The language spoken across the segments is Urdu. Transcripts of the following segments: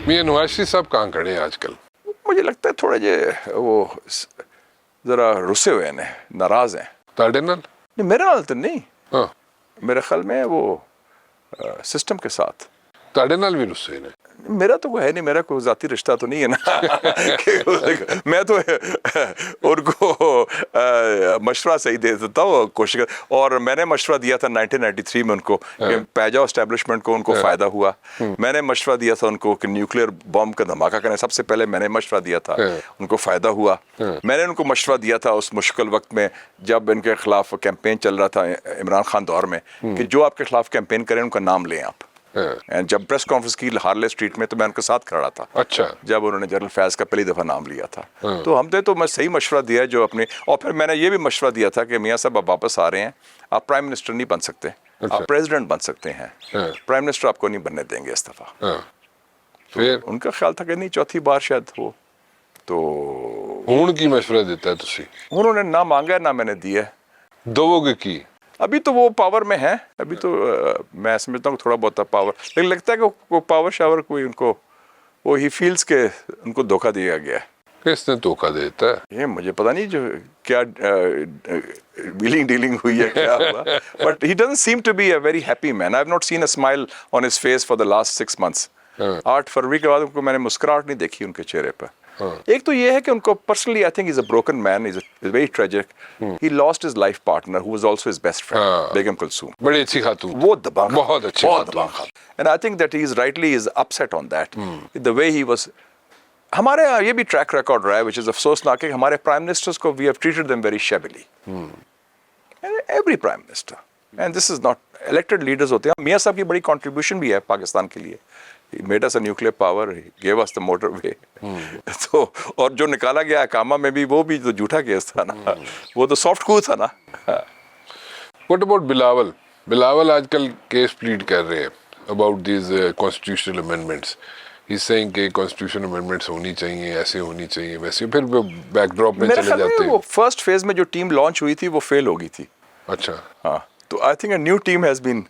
میاں نواز شریف صاحب کہاں کھڑے ہیں آج کل؟ مجھے لگتا ہے تھوڑے وہ ذرا رسے ہوئے ہیں، ناراض ہیں. تاڑے نال؟ نہیں میرے نال تو نہیں، ہاں میرے خیال میں وہ سسٹم کے ساتھ. تاڑے نال بھی رسے نے؟ میرا تو کوئی ہے نہیں، میرا کوئی ذاتی رشتہ تو نہیں ہے نا. میں تو ان کو مشورہ صحیح دے دیتا ہوں، کوشش کر. اور میں نے مشورہ دیا تھا 1993 میں ان کو کہ پیجاؤ اسٹیبلشمنٹ کو ان کو فائدہ ہوا. میں نے مشورہ دیا تھا ان کو کہ نیوکلیئر بم کا دھماکہ کریں، سب سے پہلے میں نے مشورہ دیا تھا، ان کو فائدہ ہوا. میں نے ان کو مشورہ دیا تھا اس مشکل وقت میں جب ان کے خلاف کیمپین چل رہا تھا عمران خان دور میں کہ جو آپ کے خلاف کیمپین کریں ان کا نام لیں آپ. جب پریس کانفرنس کی ہارلے اسٹریٹ میں تو میں ان کے ساتھ کھڑا تھا. اچھا. جب انہوں نے جنرل فیض کا پہلی دفعہ نام لیا تھا تو ہم نے تو میں صحیح مشورہ دیا جو اپنے. اور پھر میں نے یہ بھی مشورہ دیا تھا کہ میاں صاحب آپ واپس آ رہے ہیں، آپ پرائم منسٹر نہیں بن سکتے، آپ پریزیڈنٹ بن سکتے ہیں، پرائم منسٹر آپ کو نہیں بننے دیں گے اس دفعہ. پھر ان کا خیال تھا کہ نہیں چوتھی بار شاید ہو. تو ہون کی مشورہ دیتا ہے تسی؟ انہوں نے نہ مانگا نہ میں نے دیا. دو گے کی ابھی تو وہ پاور میں ہیں، ابھی تو میں سمجھتا ہوں تھوڑا بہت پاور، لیکن لگتا ہے کہ وہ پاور شاور کوئی ان کو وہ ہی فیلز کے ان کو دھوکہ دیا گیا ہے. کس نے دھوکہ دیتا ہے؟ یہ مجھے پتا نہیں جو کیا ویلنگ ڈیلنگ ہوئی ہے کیا ہوا. But he doesn't seem to be a very happy man. I have not seen a smile on his face for the last 6 months. 8 فروری کے بعد ان کو میں نے مسکراہٹ نہیں دیکھی ان کے چہرے پہ. ایک تو یہ ہے کہ ان کو personally I think is a broken man, is very tragic. He lost his life partner who was also his best friend Begum Kulsoom. بڑی اچھی خاتون، وہ دبنگ، بہت اچھی خاتون. And I think that he is rightly is upset on that the way he was. ہمارے یہ بھی ٹریک ریکارڈ رہا ہے وچ از افسوسناک کہ ہمارے پرائم منسٹرز کو we have treated them very shabbily. Every prime minister and this is not elected leaders ہوتے ہیں. میاں صاحب کی بڑی کنٹریبیوشن بھی ہے پاکستان کے لیے. He made us a nuclear power, he gave us the motorway. تو اور جو نکالا گیا اقامہ میں بھی وہ بھی تو جھوٹا کیس تھا نا، وہ تو سافٹ کو تھا نا. What about Bilawal? بلاول آج کل کیس پلیڈ کر رہے ہیں about these constitutional amendments. He's saying کہ constitutional amendments ہونی چاہیے، ایسے ہونی چاہیے ویسے. پھر بیک ڈراپ میں چلے جاتے ہیں. وہ فرسٹ فیز میں جو ٹیم لانچ ہوئی تھی وہ فیل ہو گئی تھی. اچھا. ہاں تو I think a new team has been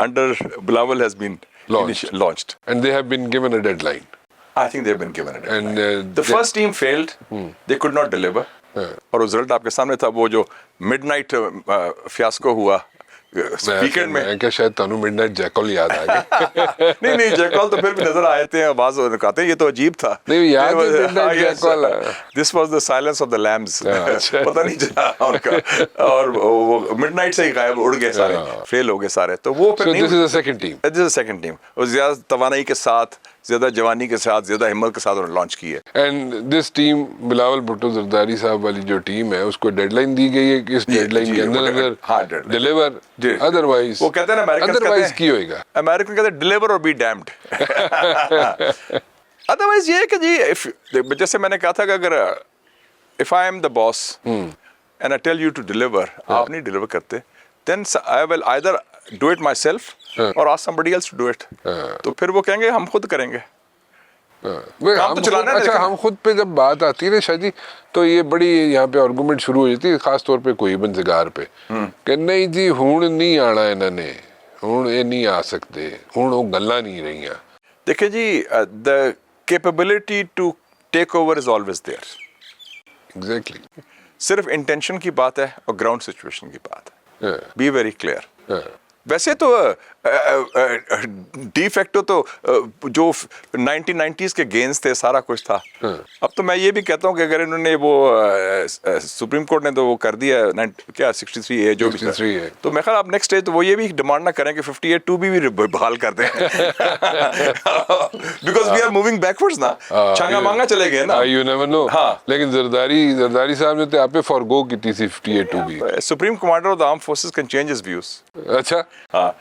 under Bilawal has been launched. And they have been given a deadline. I think they have been given a deadline. And the first team failed. They could not deliver. اور رزلٹ آپ کے سامنے تھا، وہ جو مڈ نائٹ فیاسکو ہوا ویکینڈ میں. کیا شاید تانوں مڈ نائٹ جیکل یاد آ گئی؟ نہیں جیکل تو پھر بھی نظر آئے تھے، آواز نکالتے ہیں. یہ تو عجیب تھا. نہیں یاد ہے midnight jackal. This was the Silence of the Lambs. پتہ نہیں چلا ان کا، اور وہ مڈ نائٹ سے ہی غائب اڑ گئے سارے، فیل ہو گے سارے. تو وہ پھر this is a second team. This is second team. اور زیادہ توانائی کے ساتھ، زیادہ جوانی کے ساتھ، زیادہ ہمت کے ساتھ انہوں نے لانچ کی ہے. And this team Bilawal Bhutto Zardari صاحب والی جو ٹیم ہے اس کو ڈیڈ لائن دی گئی ہے کہ اس ڈیڈ لائن کے اندر ڈیلیور، ادروائز وہ کہتے ہیں نا ادروائز کی ہوئے گا. امریکن کہتے ہیں ڈیلیور اور بی ڈیمڈ. ادروائز یہ ہے کہ جی جیسے میں نے کہا تھا کہ اگر if I am the boss and I tell you to deliver، آپ نہیں ڈیلیور کرتے، then I will either do it myself or ask somebody else to do it. تو پھر وہ کہیں گے ہم خود کریں گے. اچھا ہم خود پہ جب بات آتی ہے نا شاہ جی تو یہ بڑی یہاں پہ آرگومنٹ شروع ہو جاتی ہے، خاص طور پہ کوئی بنزگار پہ کہ نہیں جی ہون نہیں آنا انہوں نے، ہون یہ نہیں آ سکتے، ہون وہ گلاں نہیں رہیاں. دیکھیں جی the capability to take over is always there. Exactly. صرف انٹینشن کی بات ہے اور گراؤنڈ سچویشن کی بات ہے. Be very clear. ویسے تو ڈی فیکٹو تو جو 1990s کے گینز تھے سارا کچھ تھا. اب تو میں یہ بھی کہتا ہوں کہ اگر انہوں نے وہ سپریم کورٹ نے تو وہ کر دیا کیا 63 ہے جو بھی، تو میں خیال آپ نیکسٹ ڈے تو وہ یہ بھی ڈیمانڈ نہ کریں کہ 58(2) بھی بحال کر دیں. Because we are moving backwards نا، چھانگا مانگا چلے گئے نا. You never know. لیکن زرداری صاحب نے تو آپ پہ فار گو کی تھی 58(2) بھی. Supreme commander of the arm forces can change his views. اچھا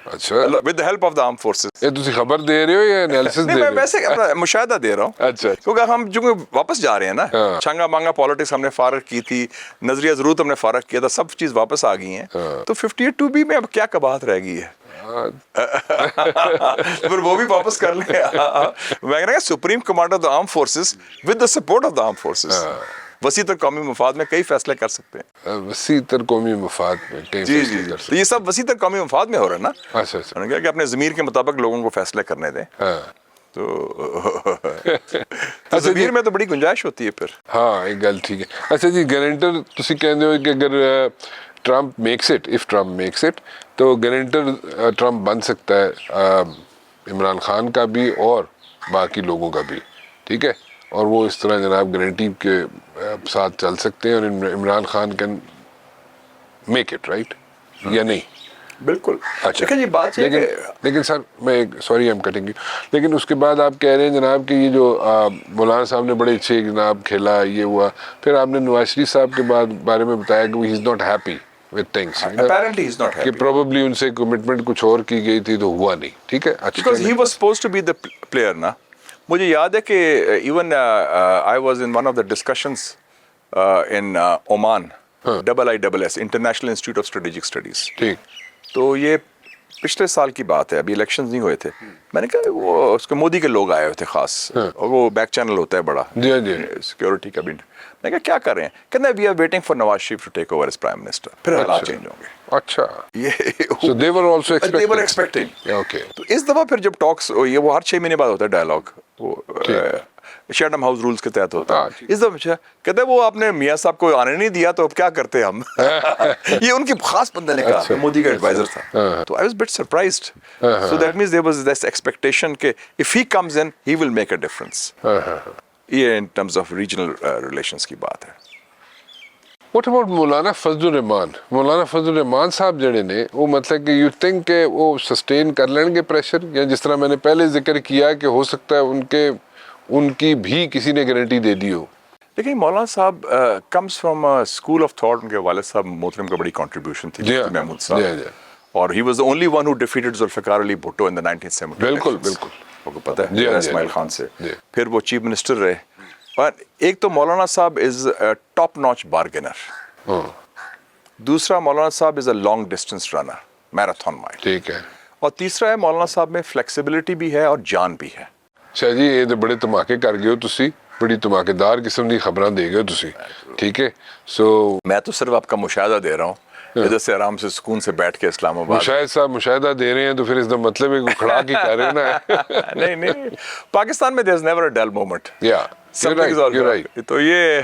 اچھا with the help of the armed forces. یہ تسی خبر دے رہے ہو یا انالیسس دے رہے ہو؟ میں ویسے اپنا مشاہدہ دے رہا ہوں. اچھا کیونکہ ہم جو واپس جا رہے ہیں نا، چھانگا مانگا پالیٹکس ہم نے فارغ کی تھی، نظریہ ضرورت ہم نے فارغ کیا تھا، سب چیز واپس آ گئی ہیں. تو 58(2) بھی میں اب کیا کباہت رہ گئی ہے، پھر وہ بھی واپس کر لیں. میں کہہ رہا ہوں supreme commander of the arm forces with the support of the arm forces وسیع تر قومی مفاد میں کئی فیصلے کر سکتے ہیں. وسیع تر قومی مفاد میں کئی فیصلے کر سکتے ہیں. یہ سب وسیع تر قومی مفاد میں ہو رہا ہے نا. اچھا کہ اپنے ضمیر کے مطابق لوگوں کو فیصلے کرنے دیں. تو ضمیر میں تو بڑی گنجائش ہوتی ہے پھر. ہاں ایک گل ٹھیک ہے. اچھا جی گارنٹر تسی کہندے ہو کہ اگر Trump makes it if Trump makes it تو گارنٹر ٹرمپ بن سکتا ہے عمران خان کا بھی اور باقی لوگوں کا بھی, ٹھیک ہے, اور وہ اس طرح جناب گارنٹی کے ساتھ چل سکتے ہیں اور Imran Khan can make it right یا نہیں؟ بالکل. اچھا دیکھیں جی بات یہ لیکن سر میں sorry I am cutting you, لیکن اس کے بعد آپ کہہ رہے ہیں جناب کہ یہ جو مولانا صاحب نے بڑے اچھے جناب کھیلا یہ ہوا, پھر آپ نے نواز شریف صاحب کے بارے میں بتایا کہ he is not happy with things apparently he's not کہ happy probably ان سے کمٹمنٹ کچھ اور کی گئی تھی تو ہوا نہیں, ٹھیک ہے. because he was supposed to be the player نا. مجھے یاد ہے کہ even I was in one of the discussions in Oman IISS International Institute of Strategic Studies. ٹھیک. تو یہ پچھلے سال کی بات ہے, ابھی الیکشنز نہیں ہوئے تھے. میں نے کہا وہ اس کے مودی کے لوگ آئے ہوئے تھے خاص, اور وہ بیک چینل ہوتا ہے بڑا سیکورٹی کا بھی. میں کہا کیا کر رہے ہیں, کہتے ہیں we are waiting for Nawaz Sharif to take over as prime minister, پھر حالات چینج ہوں گے. اچھا یہ so they were also they were expecting. okay. تو اس دفعہ پھر جب ٹاکس یہ وہ ہر 6 مہینے بعد ہوتا ہے ڈائلاگ, وہ شیڈم ہاؤس رولز کے تحت ہوتا ہے. اس دفعہ کہتے ہیں وہ آپ نے میاں صاحب کو آنے نہیں دیا تو اب کیا کرتے ہم. یہ ان کی خاص بندے نے کہا, مودی کا ایڈوائزر تھا. تو I was a bit surprised. So that means there was this expectation کہ if he comes in he will make a difference. یہ in terms of regional relations کی بات ہے. What about مولانا فضل الرحمان؟ مولانا فضل الرحمان صاحب جڑے نے وہ مطلب کہ یو تھنک کہ وہ سسٹین کر لیں گے پریشر, یا جس طرح میں نے پہلے ذکر کیا کہ ہو سکتا ہے ان کی بھی کسی نے گارنٹی دے دی ہو. لیکن مولانا صاحب comes from school of thought. ان کے والد صاحب محترم کا بڑی کنٹریبیوشن تھی محمود صاحب, اور he was the only one who defeated Zulfikar Ali Bhutto in the 1970s. بالکل بالکل آپ کو پتہ ہے اسماعیل خان سے. پھر وہ چیف منسٹر رہے. اور ایک تو مولانا صاحب از ٹاپ ناچ بارگینر, دوسرا مولانا صاحب is a long distance runner, marathon mile, ٹھیک ہے, اور تیسرا ہے مولانا صاحب میں فلیکسیبلٹی بھی ہے اور جان بھی ہے. شاہ جی یہ تو بڑے دھماکے کر گئے ہو تسی, بڑی دھماکے دار قسم کی خبراں دے گئے ہو تسی, ٹھیک ہے. سو میں تو صرف آپ کا مشاہدہ دے رہا ہوں, ادھر سے آرام سے سکون سے بیٹھ کے اسلام آباد. مشاہد صاحب مشاہدہ دے رہے ہیں تو پھر اس کا مطلب ہے کہ کھڑا کی کر رہے ہیں نا. نہیں پاکستان میں there's never a dull moment. Yeah, you're right. تو یہ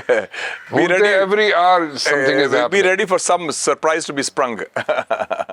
every hour something is happening. be ready for some surprise to be sprung.